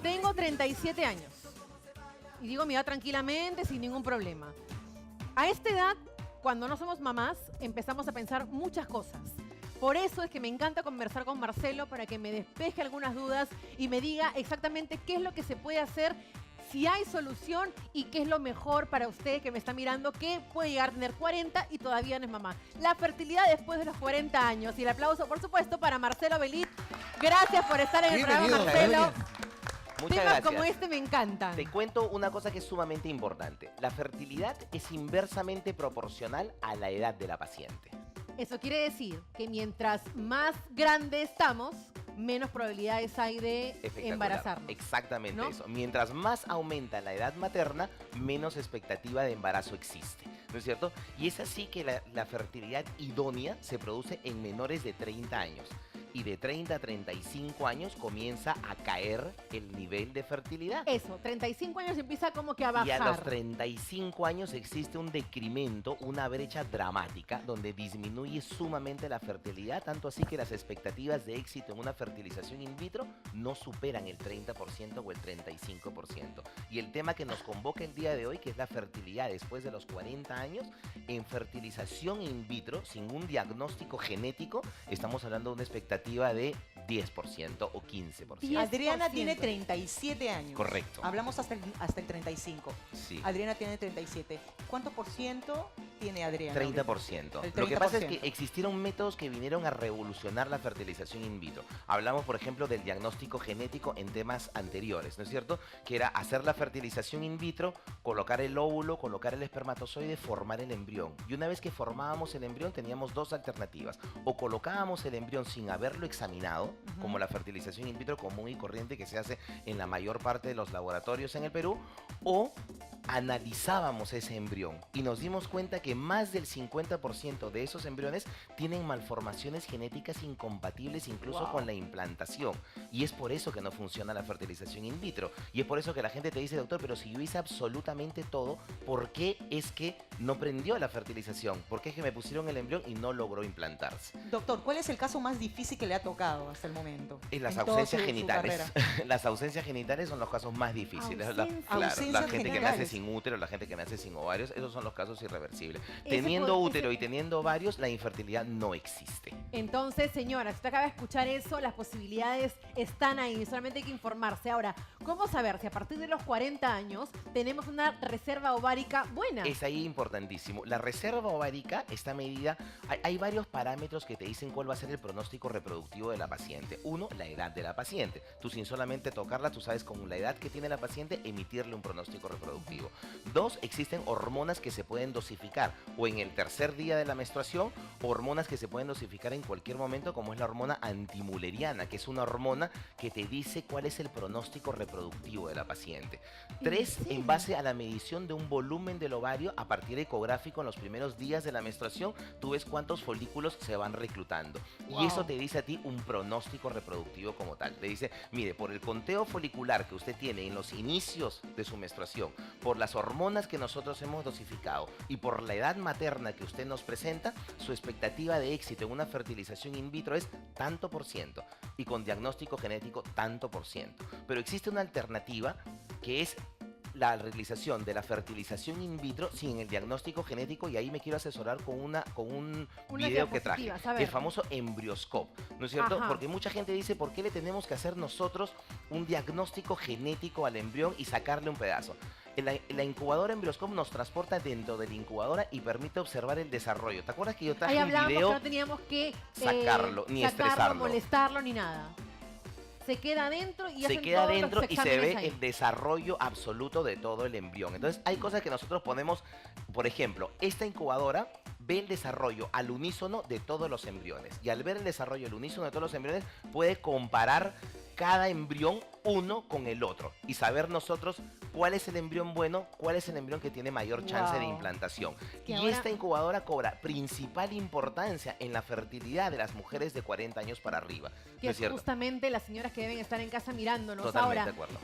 Tengo 37 años. Y digo mi edad tranquilamente, sin ningún problema. A esta edad, cuando no somos mamás, empezamos a pensar muchas cosas. Por eso es que me encanta conversar con Marcelo para que me despeje algunas dudas y me diga exactamente qué es lo que se puede hacer, si hay solución y qué es lo mejor para usted que me está mirando, que puede llegar a tener 40 y todavía no es mamá. La fertilidad después de los 40 años. Y el aplauso, por supuesto, para Marcelo Belit. Gracias por estar en el programa, Marcelo. Muchas Temas gracias. como este me encantan. Te cuento una cosa que es sumamente importante. La fertilidad es inversamente proporcional a la edad de la paciente. Eso quiere decir que mientras más grande estamos, menos probabilidades hay de embarazarnos. Exactamente, ¿no? eso. Mientras más aumenta la edad materna, menos expectativa de embarazo existe. ¿No es cierto? Y es así que la fertilidad idónea se produce en menores de 30 años. Y de 30 a 35 años comienza a caer el nivel de fertilidad. Eso, 35 años empieza como que a bajar. Y a los 35 años existe un decremento, una brecha dramática, donde disminuye sumamente la fertilidad, tanto así que las expectativas de éxito en una fertilización in vitro no superan el 30% o el 35%. Y el tema que nos convoca el día de hoy, que es la fertilidad después de los 40 años, en fertilización in vitro, sin un diagnóstico genético, estamos hablando de una expectativa de 10% o 15%. Adriana tiene 37 años. Correcto. Hablamos hasta el 35. Sí. Adriana tiene 37. ¿Cuánto por ciento tiene Adriana? 30%. El Lo que pasa es 30%. que existieron métodos que vinieron a revolucionar la fertilización in vitro. Hablamos, por ejemplo, del diagnóstico genético en temas anteriores, ¿no es cierto? Que era hacer la fertilización in vitro, colocar el óvulo, colocar el espermatozoide, formar el embrión. Y una vez que formábamos el embrión, teníamos dos alternativas. O colocábamos el embrión sin haberlo examinado, como la fertilización in vitro común y corriente que se hace en la mayor parte de los laboratorios en el Perú, o analizábamos ese embrión y nos dimos cuenta que más del 50% de esos embriones tienen malformaciones genéticas incompatibles incluso con la implantación. Y es por eso que no funciona la fertilización in vitro. Y es por eso que la gente te dice, doctor, pero si yo hice absolutamente todo, ¿por qué es que no prendió la fertilización? ¿Por qué es que me pusieron el embrión y no logró implantarse? Doctor, ¿cuál es el caso más difícil que le ha tocado hasta el momento? Las en toda ausencias su genitales. carrera? Las ausencias genitales son los casos más difíciles. Ausencias La gente que nace genitales. sin útero, la gente que nace sin ovarios, esos son los casos irreversibles. Ese Teniendo puede- útero y teniendo ovarios, la infertilidad no existe. Entonces, señora, si usted acaba de escuchar eso, las posibilidades están ahí, solamente hay que informarse. Ahora, ¿cómo saber si a partir de los 40 años tenemos una reserva ovárica buena? Es ahí importantísimo. La reserva ovárica está medida, hay varios parámetros que te dicen cuál va a ser el pronóstico reproductivo de la paciente. Uno, la edad de la paciente. Tú sin solamente tocarla, tú sabes con la edad que tiene la paciente emitirle un pronóstico reproductivo. Dos, existen hormonas que se pueden dosificar o en el tercer día de la menstruación, o hormonas que se pueden dosificar en cualquier momento, como es la hormona antimuleriana, que es una hormona que te dice cuál es el pronóstico reproductivo de la paciente. Tres, en base a la medición de un volumen del ovario a partir ecográfico en los primeros días de la menstruación, tú ves cuántos folículos se van reclutando. Y eso te dice a ti un pronóstico reproductivo como tal. Te dice, mire, por el conteo folicular que usted tiene en los inicios de su menstruación, por las hormonas que nosotros hemos dosificado y por la edad materna que usted nos presenta, su expectativa de éxito en una fertilización in vitro es tanto por ciento y con diagnóstico genético tanto por ciento. Pero existe una alternativa que es la realización de la fertilización in vitro sin el diagnóstico genético, y ahí me quiero asesorar con un video que traje, el famoso Embryoscope, ¿no es cierto? Ajá. Porque mucha gente dice, ¿por qué le tenemos que hacer nosotros un diagnóstico genético al embrión y sacarle un pedazo? La incubadora Embryoscope nos transporta dentro de la incubadora y permite observar el desarrollo. ¿Te acuerdas que yo traje Ahí un hablábamos video? que no teníamos que sacarlo, ni estresarlo. molestarlo, ni nada. Se queda adentro y se hacen queda todos los dentro y se exámenes ve ahí. el desarrollo absoluto de todo el embrión. Entonces hay cosas que nosotros ponemos, por ejemplo, esta incubadora ve el desarrollo al unísono de todos los embriones, y al ver el desarrollo al unísono de todos los embriones puede comparar cada embrión uno con el otro y saber nosotros cuál es el embrión bueno, cuál es el embrión que tiene mayor chance de implantación. Que Y ahora- esta incubadora cobra principal importancia en la fertilidad de las mujeres de 40 años para arriba. Que ¿No es es cierto? justamente las señoras que deben estar en casa mirándonos. Totalmente Ahora, de acuerdo.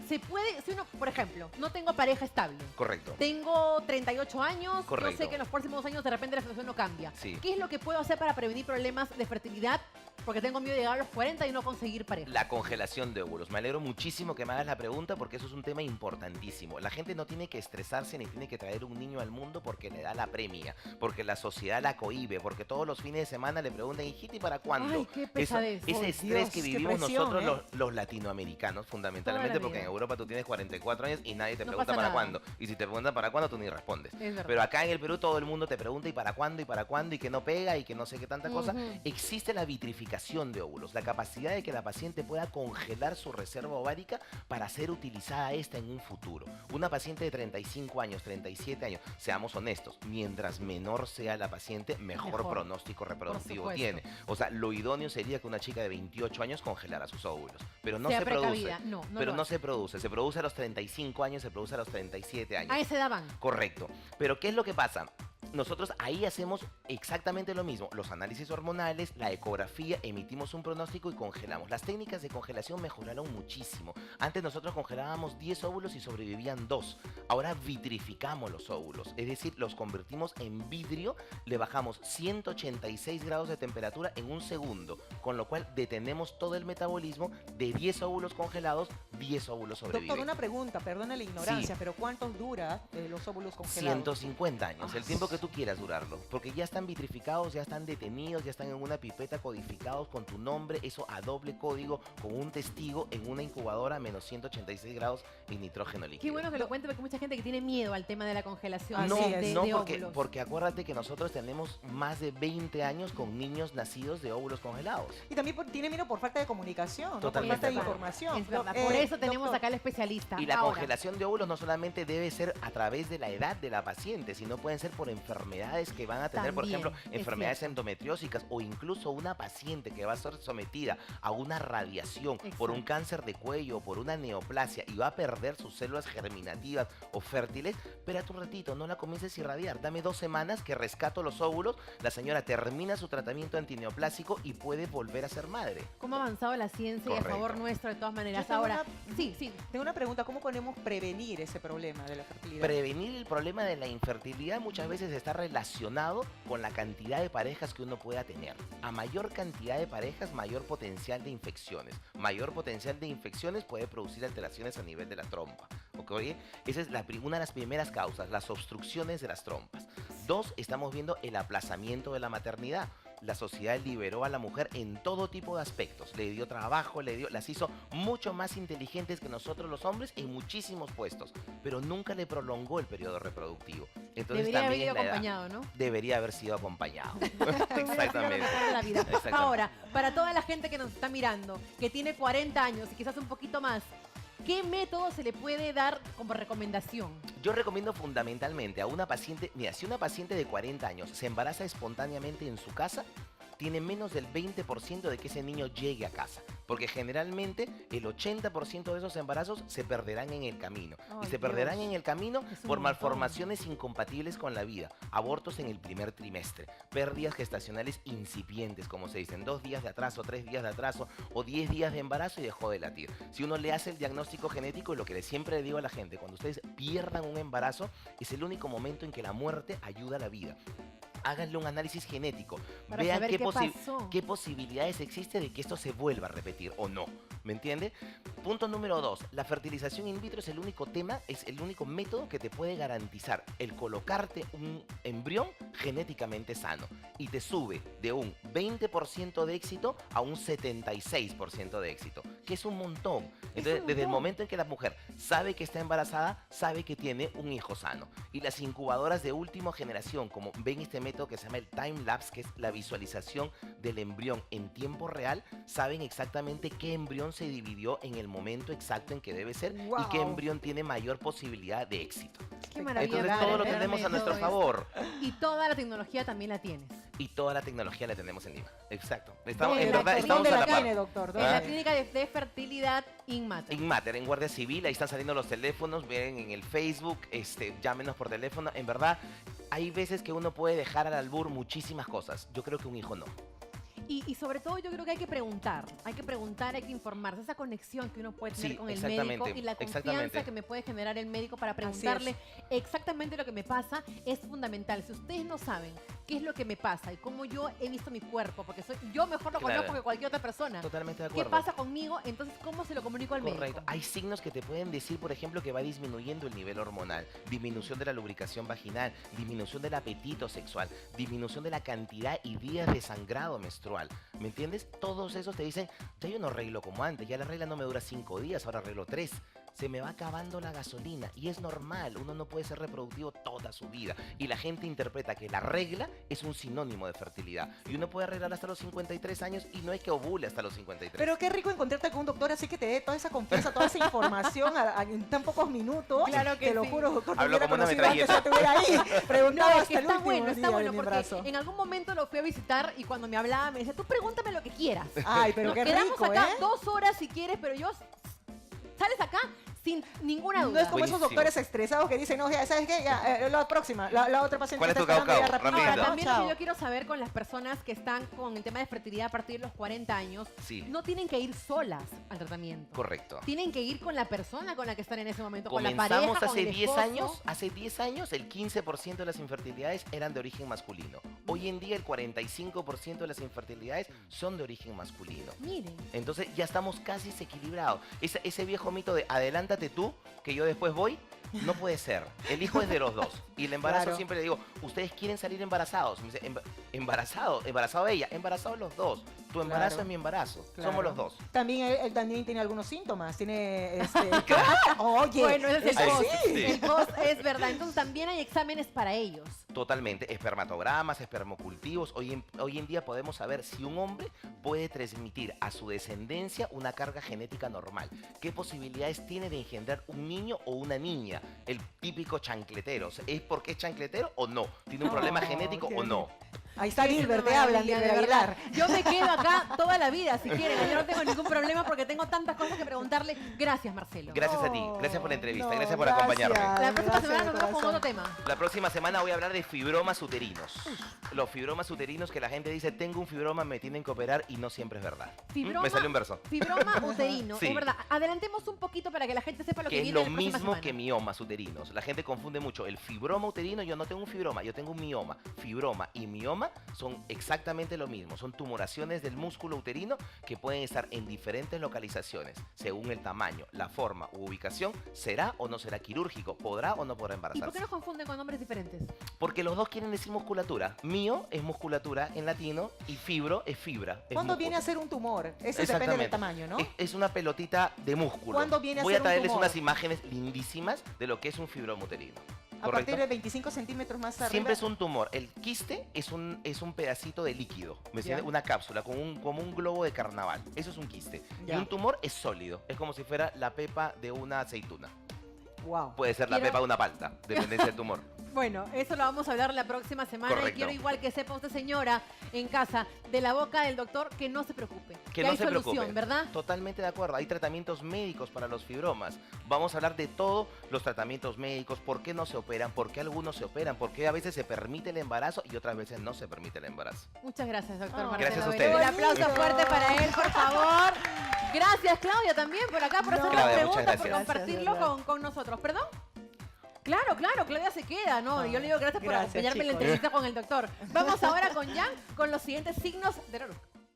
se puede, si uno, por ejemplo, no tengo pareja estable. Correcto. Tengo 38 años, Correcto. yo sé que en los próximos años de repente la situación no cambia. Sí. ¿Qué es lo que puedo hacer para prevenir problemas de fertilidad porque tengo miedo de llegar a los 40 y no conseguir pareja. La congelación de óvulos. Me alegro muchísimo que me hagas la pregunta porque eso es un tema importantísimo. La gente no tiene que estresarse ni tiene que traer un niño al mundo porque le da la premia, porque la sociedad la cohíbe, porque todos los fines de semana le preguntan, hijita, ¿y para cuándo? Ay, qué pesadez. Ese Por estrés Dios, que qué vivimos presión, nosotros ¿eh? los latinoamericanos, fundamentalmente, Toda la porque en vida. Europa tú tienes 44 años y nadie te No pregunta pasa para nada. cuándo. Y si te preguntan para cuándo, tú ni respondes. Es verdad. Pero acá en el Perú todo el mundo te pregunta y para cuándo, y para cuándo, y que no pega, y que no sé qué tanta cosa. Ujú. Existe la vitrificación de óvulos, la capacidad de que la paciente pueda congelar su reserva ovárica para ser utilizada esta en un futuro. Una paciente de 35 años, 37 años, seamos honestos, mientras menor sea la paciente, mejor Mejor. pronóstico reproductivo supuesto. tiene. O sea, lo idóneo sería que una chica de 28 años congelara sus óvulos, pero no Sea se produce. precavida. No Pero lo no hace. se produce a los 35 años, se produce a los 37 años. A ese edad van. Correcto. Pero ¿qué es lo que pasa? Nosotros ahí hacemos exactamente lo mismo. Los análisis hormonales, la ecografía, emitimos un pronóstico y congelamos. Las técnicas de congelación mejoraron muchísimo. Antes nosotros congelábamos 10 óvulos y sobrevivían 2. Ahora vitrificamos los óvulos. Es decir, los convertimos en vidrio, le bajamos 186 grados de temperatura en un segundo. Con lo cual detenemos todo el metabolismo de 10 óvulos congelados, 10 óvulos sobreviven. Doctor, una pregunta, perdona la ignorancia, pero ¿cuántos dura los óvulos congelados? 150 años, el Ah, tiempo que tú quieras durarlo, porque ya están vitrificados, ya están detenidos, ya están en una pipeta codificados con tu nombre, eso a doble código, con un testigo en una incubadora a menos 186 grados y nitrógeno líquido. Qué bueno que lo cuente porque hay mucha gente que tiene miedo al tema de la congelación No, Así es. no, de porque, óvulos. porque acuérdate que nosotros tenemos más de 20 años con niños nacidos de óvulos congelados. Y también tiene miedo por falta de comunicación, ¿no? por Totalmente falta de de acuerdo. información. Es verdad. Do- Por eso tenemos doctor, acá al especialista. Y la Ahora, congelación de óvulos no solamente debe ser a través de la edad de la paciente, sino pueden ser por enfermedades que van a tener, por También, ejemplo, es enfermedades cierto. endometriósicas o incluso una paciente que va a ser sometida a una radiación por un Exacto. cáncer de cuello o por una neoplasia y va a perder sus células germinativas o fértiles. Espérate un ratito, no la comiences a irradiar. Dame 2 semanas que rescato los óvulos, la señora termina su tratamiento antineoplásico y puede volver a ser madre. ¿Cómo ha avanzado la ciencia y a Correcto. favor nuestro de todas maneras? Yo tengo Ahora, una- sí, sí. Tengo una pregunta, ¿cómo podemos prevenir ese problema de la fertilidad? Prevenir el problema de la infertilidad muchas veces está relacionado con la cantidad de parejas que uno pueda tener. A mayor cantidad de parejas, mayor potencial de infecciones. Mayor potencial de infecciones puede producir alteraciones a nivel de la trompa. ¿Ok? Esa es una de las primeras causas, las obstrucciones de las trompas. 2, estamos viendo el aplazamiento de la maternidad. La sociedad liberó a la mujer en todo tipo de aspectos. Le dio trabajo, las hizo mucho más inteligentes que nosotros los hombres en muchísimos puestos, pero nunca le prolongó el periodo reproductivo. Entonces Debería haber también ido es la edad. acompañado, ¿no? Debería haber sido acompañado. Exactamente. Exactamente. La vida. Exactamente. Ahora, para toda la gente que nos está mirando, que tiene 40 años y quizás un poquito más, ¿qué método se le puede dar como recomendación? Yo recomiendo fundamentalmente a una paciente, mira, si una paciente de 40 años se embaraza espontáneamente en su casa, tiene menos del 20% de que ese niño llegue a casa. Porque generalmente el 80% de esos embarazos se perderán en el camino. Y Ay, se perderán Dios. en el camino Es un por montón. malformaciones incompatibles con la vida. Abortos en el primer trimestre. Pérdidas gestacionales incipientes, como se dicen. 2 días de atraso, 3 días de atraso o 10 días de embarazo y dejó de latir. Si uno le hace el diagnóstico genético, lo que siempre le digo a la gente, cuando ustedes pierdan un embarazo, es el único momento en que la muerte ayuda a la vida. Háganle un análisis genético. Para Vean saber qué, qué pasó. qué posibilidades existe de que esto se vuelva a repetir o no. ¿Me entiende? Punto número 2. La fertilización in vitro es el único tema, es el único método que te puede garantizar el colocarte un embrión genéticamente sano. Y te sube de un 20% de éxito a un 76% de éxito. Que es un montón. Entonces, un desde el montón. momento en que la mujer sabe que está embarazada, sabe que tiene un hijo sano. Y las incubadoras de última generación, como ven este método que se llama el time lapse, que es la visualización del embrión en tiempo real, saben exactamente qué embrión se dividió en el momento exacto en que debe ser y qué Guau. embrión tiene mayor posibilidad de éxito. Qué maravilla. Entonces poder todo lo enterarme tenemos de a nuestro todo esto. favor Y toda la tecnología también la tienes. y toda la tecnología la tenemos en Lima. Exacto. Estamos, en ¿Dónde verdad la- estamos ¿Dónde a la la par. tiene, doctor? En ¿Dónde? la clínica de fertilidad Inmater. Inmater, en Guardia Civil, ahí están saliendo los teléfonos, ven en el Facebook, llámenos por teléfono. En verdad, hay veces que uno puede dejar al albur muchísimas cosas. Yo creo que un hijo no. Y sobre todo yo creo que hay que preguntar, hay que informarse, esa conexión que uno puede tener Sí, con el médico exactamente, y la confianza exactamente. que me puede generar el médico para es. preguntarle exactamente lo que me pasa es fundamental. Si ustedes no saben qué es lo que me pasa y cómo yo he visto mi cuerpo, porque yo mejor lo Claro. conozco que cualquier otra persona, Totalmente de qué acuerdo. pasa conmigo, entonces cómo se lo comunico al Correcto. médico. Hay signos que te pueden decir, por ejemplo, que va disminuyendo el nivel hormonal, disminución de la lubricación vaginal, disminución del apetito sexual, disminución de la cantidad y días de sangrado menstrual. ¿Me entiendes? Todos esos te dicen, ya yo no arreglo como antes, ya la regla no me dura 5 días, ahora arreglo 3. Se me va acabando la gasolina y es normal, uno no puede ser reproductivo toda su vida. Y la gente interpreta que la regla es un sinónimo de fertilidad. Y uno puede arreglar hasta los 53 años y no es que ovule hasta los 53. Pero qué rico encontrarte con un doctor así que te dé toda esa confianza, toda esa información en tan pocos minutos. Claro que te lo sí. juro, doctor. Hablo Te hubiera como una conocido antes, metralleta. ya te hubiera ahí preguntado No, es hasta que el está último bueno, día está de bueno, mi porque embarazo. en algún momento lo fui a visitar y cuando me hablaba me decía, tú pregúntame lo que quieras. Ay, pero Nos qué quedamos rico, acá ¿eh? 2 horas si quieres, pero sales acá sin ninguna No duda. es como esos Buenísimo. doctores estresados que dicen, no, ya, ¿sabes qué? Ya, la próxima, la otra paciente ¿Cuál es está tu esperando ya caucao? rapidito. Rapidito. Ahora, No, también lo chao. que yo quiero saber con las personas que están con el tema de fertilidad a partir de los 40 años, Sí. no tienen que ir solas al tratamiento. Correcto. Tienen que ir con la persona con la que están en ese momento, con la Comenzamos pareja, con hace el 10 esposo. años, el 15% de las infertilidades eran de origen masculino. Hoy en día el 45% de las infertilidades son de origen masculino. Miren, Entonces ya estamos casi equilibrados. Ese viejo mito de adelántate tú, que yo después voy, no puede ser. El hijo es de los dos. Y el embarazo Claro. siempre le digo, ¿ustedes quieren salir embarazados? Me dice, embarazado ella, embarazados los dos. Tu embarazo Claro. es mi embarazo. Claro. Somos los dos. También él también tiene algunos síntomas. Tiene Oye, bueno, ese es el Ay, post. sí. El post es verdad. Entonces también hay exámenes para ellos. Totalmente, espermatogramas, espermocultivos. Hoy en día podemos saber si un hombre puede transmitir a su descendencia una carga genética normal. ¿Qué posibilidades tiene de engendrar un niño o una niña? El típico chancletero. O sea, ¿es porque es chancletero o no? ¿Tiene un problema Oh, genético qué o no? Ahí está Es Dilbert, una te hablan, maravilla, Dilbert de verdad. Aguilar. Yo me quedo acá toda la vida, si quieren. Yo no tengo ningún problema porque tengo tantas cosas que preguntarle. Gracias, Marcelo. Gracias a ti, gracias por la entrevista, No, gracias por acompañarme. La próxima gracias semana de nos vemos con corazón. otro tema. La próxima semana voy a hablar de fibromas uterinos. Los fibromas uterinos que la gente dice, tengo un fibroma, me tienen que operar y no siempre es verdad. Fibroma, Me salió un verso. Fibroma uterino, Sí. es verdad. Adelantemos un poquito para que la gente sepa lo que Que es viene lo la próxima mismo semana. que miomas uterinos. La gente confunde mucho el fibroma uterino. Yo no tengo un fibroma, yo tengo un mioma. Fibroma y mioma son exactamente lo mismo. Son tumoraciones del músculo uterino que pueden estar en diferentes localizaciones. Según el tamaño, la forma u ubicación, será o no será quirúrgico, podrá o no podrá ¿Y por embarazarse. qué nos confunden con nombres diferentes? Porque los dos quieren decir musculatura. Mio es musculatura en latino y fibro es fibra. es ¿Cuándo músculo. viene a ser un tumor? Ese depende del Exactamente. tamaño, ¿no? Es una pelotita de músculo. ¿Cuándo viene a Voy ser a un traerles tumor? unas imágenes lindísimas de lo que es un fibroma uterino. A ¿Correcto? partir de 25 centímetros más arriba. Siempre es un tumor. El quiste es un pedacito de líquido, ¿me entiendes? Ya. Una cápsula, como un globo de carnaval. Eso es un quiste. Ya. Y un tumor es sólido. Es como si fuera la pepa de una aceituna. Wow. Puede ser la Quiero- pepa de una palta, dependencia del tumor. Bueno, eso lo vamos a hablar la próxima semana. Correcto. Y quiero igual que sepa usted, señora, en casa, de la boca del doctor, que no se preocupe. Que hay no se solución, preocupen. ¿verdad? Totalmente de acuerdo. Hay tratamientos médicos para los fibromas. Vamos a hablar de todos los tratamientos médicos, por qué no se operan, por qué algunos se operan, por qué a veces se permite el embarazo y otras veces no se permite el embarazo. Muchas gracias, doctor Oh, Marcelo. Gracias a Bello. ustedes. Un aplauso fuerte para él, por favor. Gracias, Claudia, también por acá, por No. hacer Claudia, las muchas preguntas, por gracias. compartirlo Gracias, con nosotros. ¿Perdón? Claro, Claudia se queda, ¿no? Yo le digo gracias por Gracias, acompañarme en la chicos. entrevista con el doctor. Vamos ahora con Jan, con los siguientes signos de la luz.